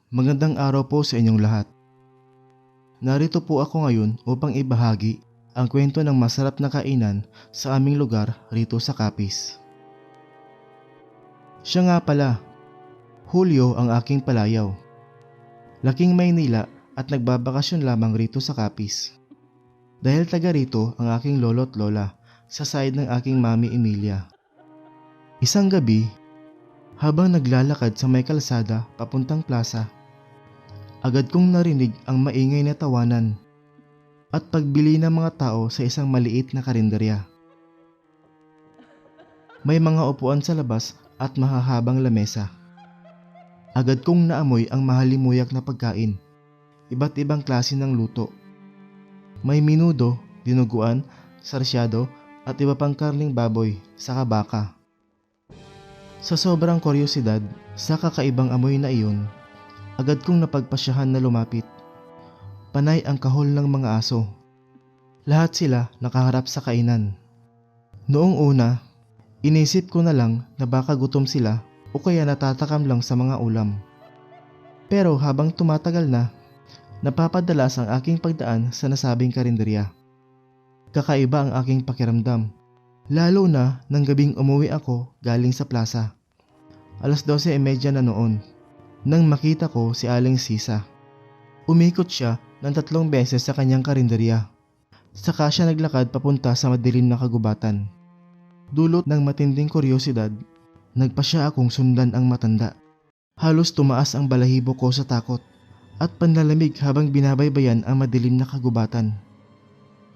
Magandang araw po sa inyong lahat. Narito po ako ngayon upang ibahagi ang kwento ng masarap na kainan sa aming lugar rito sa Capiz. Siya nga pala, Hulyo ang aking palayaw. Laking Maynila at nagbabakasyon lamang rito sa Capiz. Dahil taga rito ang aking lolo at lola sa side ng aking mami Emilia. Isang gabi, habang naglalakad sa may kalsada papuntang plaza, agad kong narinig ang maingay na tawanan at pagbili ng mga tao sa isang maliit na karinderya. May mga upuan sa labas at mahahabang lamesa. Agad kong naamoy ang mahalimuyak na pagkain, iba't ibang klase ng luto. May minudo, dinuguan, sarsyado at iba pang karning baboy, saka baka. Sa sobrang kuryosidad sa kakaibang amoy na iyon, agad kong napagpasyahan na lumapit. Panay ang kahol ng mga aso. Lahat sila nakaharap sa kainan. Noong una, inisip ko na lang na baka gutom sila o kaya natatakam lang sa mga ulam. Pero habang tumatagal na, napapadalas ang aking pagdaan sa nasabing karinderya. Kakaiba ang aking pakiramdam, lalo na nang gabing umuwi ako galing sa plaza. 12:30 na noon, nang makita ko si Aling Sisa. Umikot siya ng 3 beses sa kanyang karinderya. Saka siya naglakad papunta sa madilim na kagubatan. Dulot ng matinding kuryosidad, nagpasya akong sundan ang matanda. Halos tumaas ang balahibo ko sa takot at panlalamig habang binabaybayan ang madilim na kagubatan.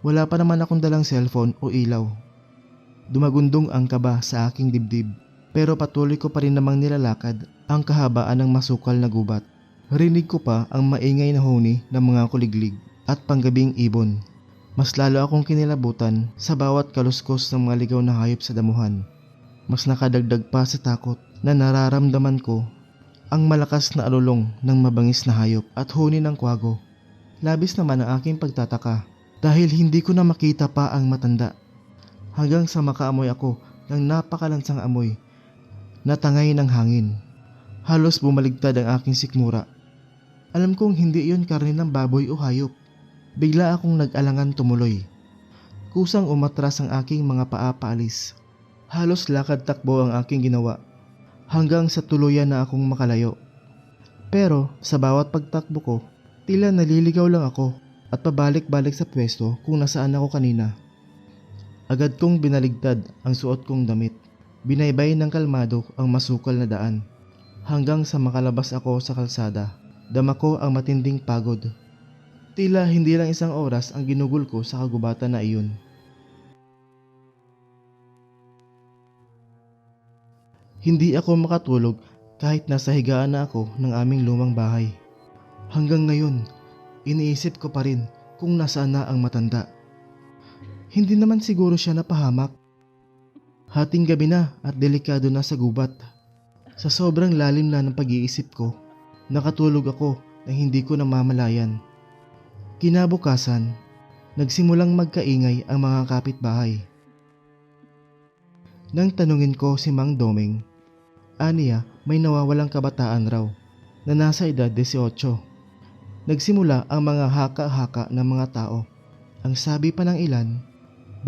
Wala pa naman akong dalang cellphone o ilaw. Dumagundong ang kaba sa aking dibdib, pero patuloy ko pa rin namang nilalakad ang kahabaan ng masukal na gubat. Rinig ko pa ang maingay na huni ng mga kuliglig at panggabing ibon. Mas lalo akong kinilabutan sa bawat kaluskos ng mga ligaw na hayop sa damuhan. Mas nakadagdag pa sa takot na nararamdaman ko ang malakas na alulong ng mabangis na hayop at huni ng kwago. Labis naman ang aking pagtataka dahil hindi ko na makita pa ang matanda. Hanggang sa makaamoy ako ng napakalansang amoy na tangay ng hangin. Halos bumaligtad ang aking sikmura. Alam kong hindi iyon karne ng baboy o hayop. Bigla akong nag-alangan tumuloy. Kusang umatras ang aking mga paa paalis. Halos lakad takbo ang aking ginawa hanggang sa tuluyan na akong makalayo. Pero sa bawat pagtakbo ko, tila naliligaw lang ako at pabalik-balik sa pwesto kung nasaan ako kanina. Agad kong binaligtad ang suot kong damit. Binaybay ng kalmado ang masukal na daan. Hanggang sa makalabas ako sa kalsada, dama ko ang matinding pagod. Tila hindi lang isang oras ang ginugol ko sa kagubatan na iyon. Hindi ako makatulog kahit nasa higaan na ako ng aming lumang bahay. Hanggang ngayon, iniisip ko pa rin kung nasaan na ang matanda. Hindi naman siguro siya napahamak. Hating gabi na at delikado na sa gubat. Sa sobrang lalim na ng pag-iisip ko, nakatulog ako na hindi ko namamalayan. Kinabukasan, nagsimulang magkaingay ang mga kapitbahay. Nang tanungin ko si Mang Doming, aniya may nawawalang kabataan raw na nasa edad 18. Nagsimula ang mga haka-haka ng mga tao. Ang sabi pa ng ilan,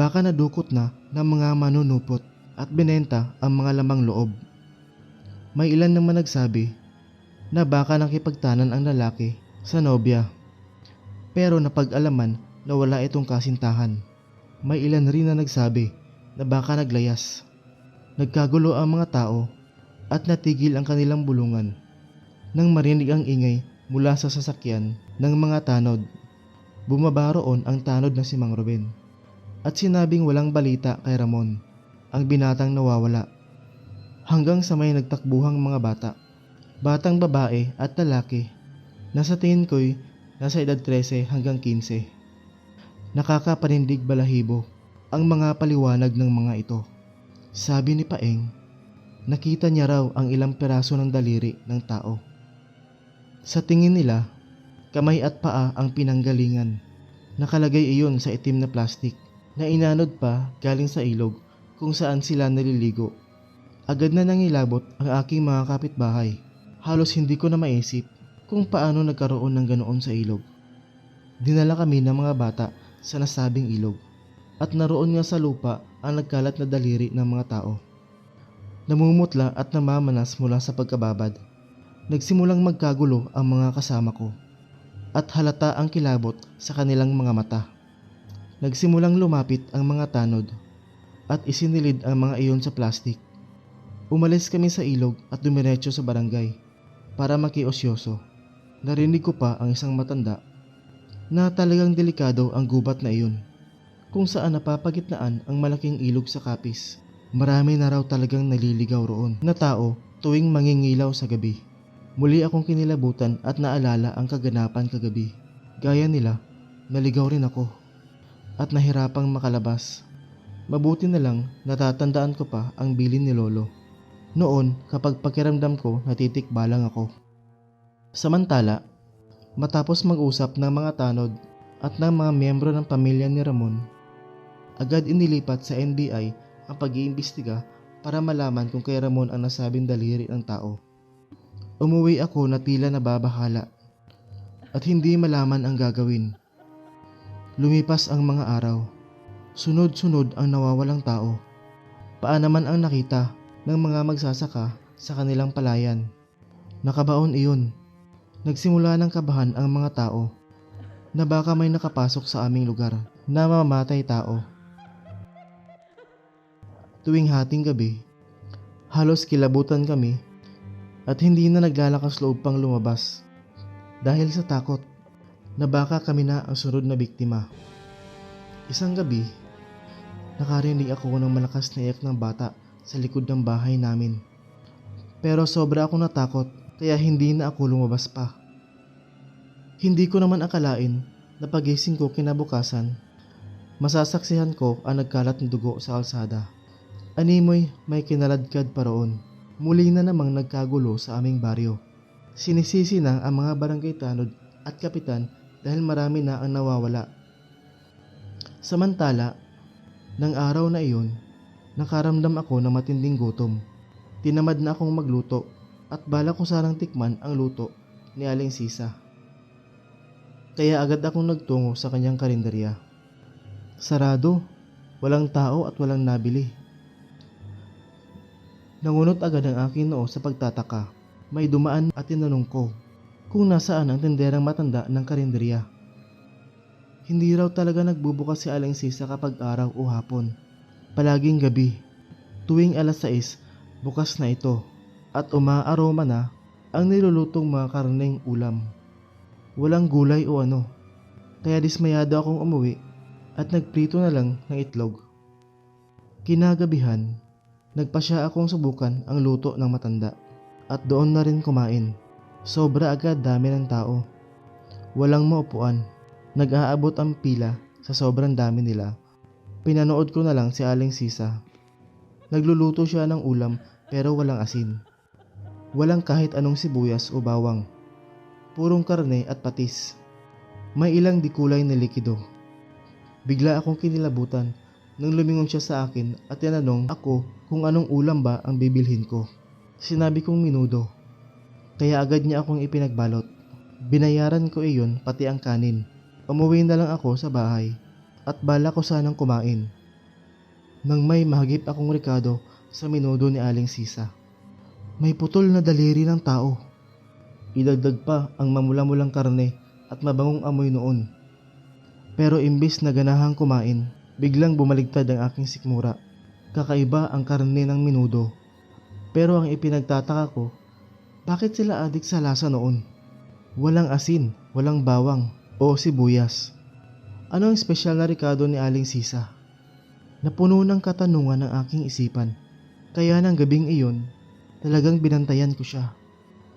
baka nadukot na ng mga manunupot at binenta ang mga lamang loob. May ilan naman nagsabi na baka nakipagtanan ang lalaki sa nobya, pero napag-alaman na wala itong kasintahan. May ilan rin na nagsabi na baka naglayas. Nagkagulo ang mga tao at natigil ang kanilang bulungan nang marinig ang ingay mula sa sasakyan ng mga tanod. Bumaba roon ang tanod na si Mang Ruben at sinabing walang balita kay Ramon, ang binatang nawawala. Hanggang sa may nagtakbuhang mga bata, batang babae at lalaki, na sa tingin ko'y nasa edad 13 hanggang 15. Nakakapanindig balahibo ang mga paliwanag ng mga ito. Sabi ni Paeng, nakita niya raw ang ilang peraso ng daliri ng tao. Sa tingin nila, kamay at paa ang pinanggalingan. Nakalagay iyon sa itim na plastik na inanod pa galing sa ilog kung saan sila naliligo. Agad na nangilabot ang aking mga kapitbahay. Halos hindi ko na maisip kung paano nagkaroon ng ganoon sa ilog. Dinala kami ng mga bata sa nasabing ilog at naroon nga sa lupa ang nagkalat na daliri ng mga tao. Namumutla at namamanas mula sa pagkababad. Nagsimulang magkagulo ang mga kasama ko at halata ang kilabot sa kanilang mga mata. Nagsimulang lumapit ang mga tanod at isinilid ang mga iyon sa plastik. Umalis kami sa ilog at dumiretso sa barangay para makiosyoso. Narinig ko pa ang isang matanda na talagang delikado ang gubat na iyon, kung saan napapagitnaan ang malaking ilog sa kapis. Marami na raw talagang naliligaw roon na tao tuwing mangingilaw sa gabi. Muli akong kinilabutan at naalala ang kaganapan kagabi. Gaya nila, naligaw rin ako at nahirapang makalabas. Mabuti na lang natatandaan ko pa ang bilin ni Lolo. Noon, kapag pakiramdam ko, natitikbalang ako. Samantala, matapos mag-usap ng mga tanod at ng mga miyembro ng pamilya ni Ramon, agad inilipat sa NBI ang pag-iimbestiga para malaman kung kay Ramon ang nasabing daliri ng tao. Umuwi ako na tila nababahala at hindi malaman ang gagawin. Lumipas ang mga araw. Sunod-sunod ang nawawalang tao. Paan naman ang nakita ng mga magsasaka sa kanilang palayan. Nakabaon iyon. Nagsimula ng kabahan ang mga tao na baka may nakapasok sa aming lugar na mamamatay tao. Tuwing hating gabi, halos kilabutan kami at hindi na naglalakas loob pang lumabas dahil sa takot na baka kami na ang sunod na biktima. Isang gabi, nakarinig ako ng malakas na iyak ng bata sa likod ng bahay namin. Pero sobra akong natakot kaya hindi na ako lumabas pa. Hindi ko naman akalain na pagising ko kinabukasan, masasaksihan ko ang nagkalat na dugo sa kalsada. Animoy may kinaladkad pa roon. Muli na namang nagkagulo sa aming baryo. Sinisisi na ang mga barangay tanod at kapitan dahil marami na ang nawawala. Samantala, ng araw na iyon, nakaramdam ako ng matinding gutom. Tinamad na akong magluto at balak ko sanang tikman ang luto ni Aling Sisa. Kaya agad akong nagtungo sa kanyang karinderya. Sarado, walang tao at walang nabili. Nangunot agad ang aking noo sa pagtataka. May dumaan at tinanong ko kung nasaan ang tinderang matanda ng karinderya. Hindi raw talaga nagbubukas si Aling Sisa kapag araw o hapon. Palaging gabi. Tuwing alas 6, bukas na ito at umaaroma na ang nilulutong mga karneng ulam. Walang gulay o ano. Kaya dismayado akong umuwi at nagprito na lang ng itlog. Kinagabihan, nagpasya akong subukan ang luto ng matanda at doon na rin kumain. Sobra agad dami ng tao. Walang maupuan. Nag-aabot ang pila sa sobrang dami nila. Pinanood ko na lang si Aling Sisa. Nagluluto siya ng ulam pero walang asin. Walang kahit anong sibuyas o bawang. Purong karne at patis. May ilang di kulay na likido. Bigla akong kinilabutan nang lumingon siya sa akin at tinanong ako kung anong ulam ba ang bibilhin ko. Sinabi kong menudo. Kaya agad niya akong ipinagbalot. Binayaran ko iyon pati ang kanin. Umuwi na lang ako sa bahay at bala ko sanang kumain. Nang may mahagip akong rekado sa menudo ni Aling Sisa. May putol na daliri ng tao. Idagdag pa ang mamula-mulang karne at mabangong amoy noon. Pero imbis na ganahang kumain, biglang bumaligtad ang aking sikmura. Kakaiba ang karne ng menudo. Pero ang ipinagtataka ko, bakit sila adik sa lasa noon? Walang asin, walang bawang o sibuyas. Ano ang espesyal na rekado ni Aling Sisa? Napuno ng katanungan ang aking isipan. Kaya ng gabing iyon, talagang binantayan ko siya.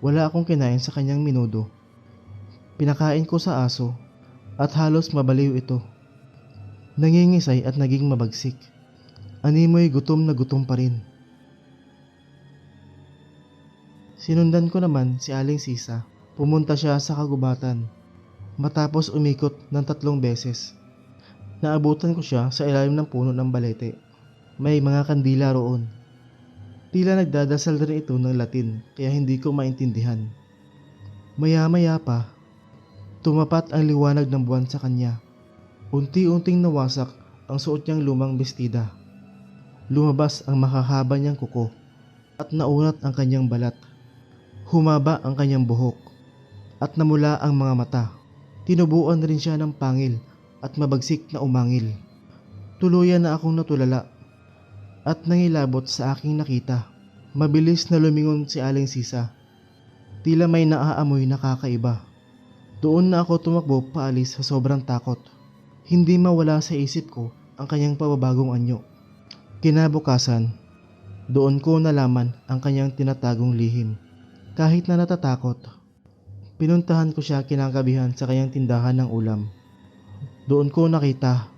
Wala akong kinain sa kanyang menudo. Pinakain ko sa aso at halos mabaliw ito. Nangingisay at naging mabagsik. Animoy gutom na gutom pa rin. Sinundan ko naman si Aling Sisa. Pumunta siya sa kagubatan. Matapos umikot ng 3 beses. Naabutan ko siya sa ilalim ng puno ng balete. May mga kandila roon. Tila nagdadasal rin ito ng Latin kaya hindi ko maintindihan. Maya-maya pa, tumapat ang liwanag ng buwan sa kanya. Unti-unting nawasak ang suot niyang lumang bestida. Lumabas ang makahaba niyang kuko at naunat ang kanyang balat. Humaba ang kanyang buhok at namula ang mga mata. Tinubuan rin siya ng pangil at mabagsik na umangil. Tuluyan na akong natulala at nangilabot sa aking nakita. Mabilis na lumingon si Aling Sisa. Tila may naaamoy na kakaiba. Doon na ako tumakbo paalis sa sobrang takot. Hindi mawala sa isip ko ang kanyang pababagong anyo. Kinabukasan, doon ko nalaman ang kanyang tinatagong lihim. Kahit na natatakot, pinuntahan ko siya kinagabihan sa kanyang tindahan ng ulam. Doon ko nakita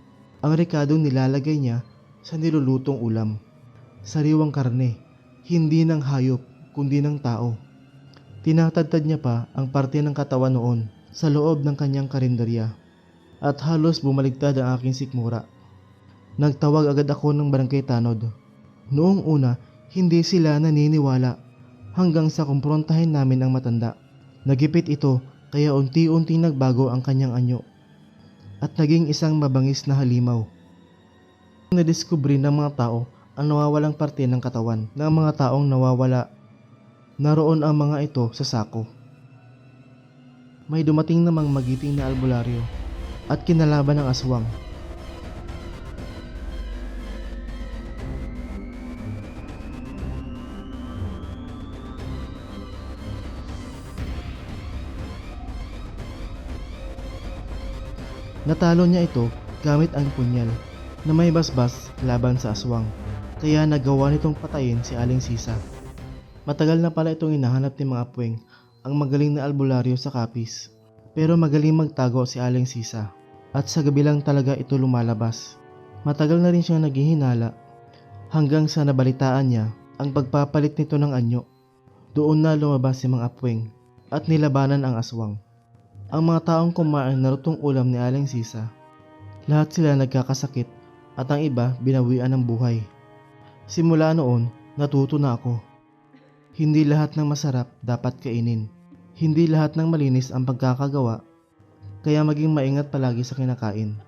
ang rekadong nilalagay niya sa nilulutong ulam. Sariwang karne, hindi ng hayop kundi ng tao. Tinatadtad niya pa ang parte ng katawan noon sa loob ng kanyang karinderya at halos bumaligtad ang aking sikmura. Nagtawag agad ako ng barangay tanod. Noong una, hindi sila naniniwala hanggang sa kumprontahin namin ang matanda. Nagipit ito kaya unti-unti nagbago ang kanyang anyo at naging isang mabangis na halimaw. Nadiskubre ng mga tao ang nawawalang parte ng katawan ng mga taong nawawala. Naroon ang mga ito sa sako. May dumating namang magiting na albularyo at kinalaban ng aswang. Natalo niya ito gamit ang punyal na may basbas laban sa aswang, kaya nagawa nitong patayin si Aling Sisa. Matagal na pala itong hinahanap ni mga puweng ang magaling na albularyo sa Capiz, pero magaling magtago si Aling Sisa at sa gabi lang talaga ito lumalabas. Matagal na rin siyang naghihinala hanggang sa nabalitaan niya ang pagpapalit nito ng anyo. Doon na lumabas si mga puweng at nilabanan ang aswang. Ang mga taong kumain na lutong ulam ni Aling Sisa, lahat sila nagkakasakit at ang iba binawian ng buhay. Simula noon, natuto na ako. Hindi lahat ng masarap dapat kainin. Hindi lahat ng malinis ang pagkakagawa, kaya maging maingat palagi sa kinakain.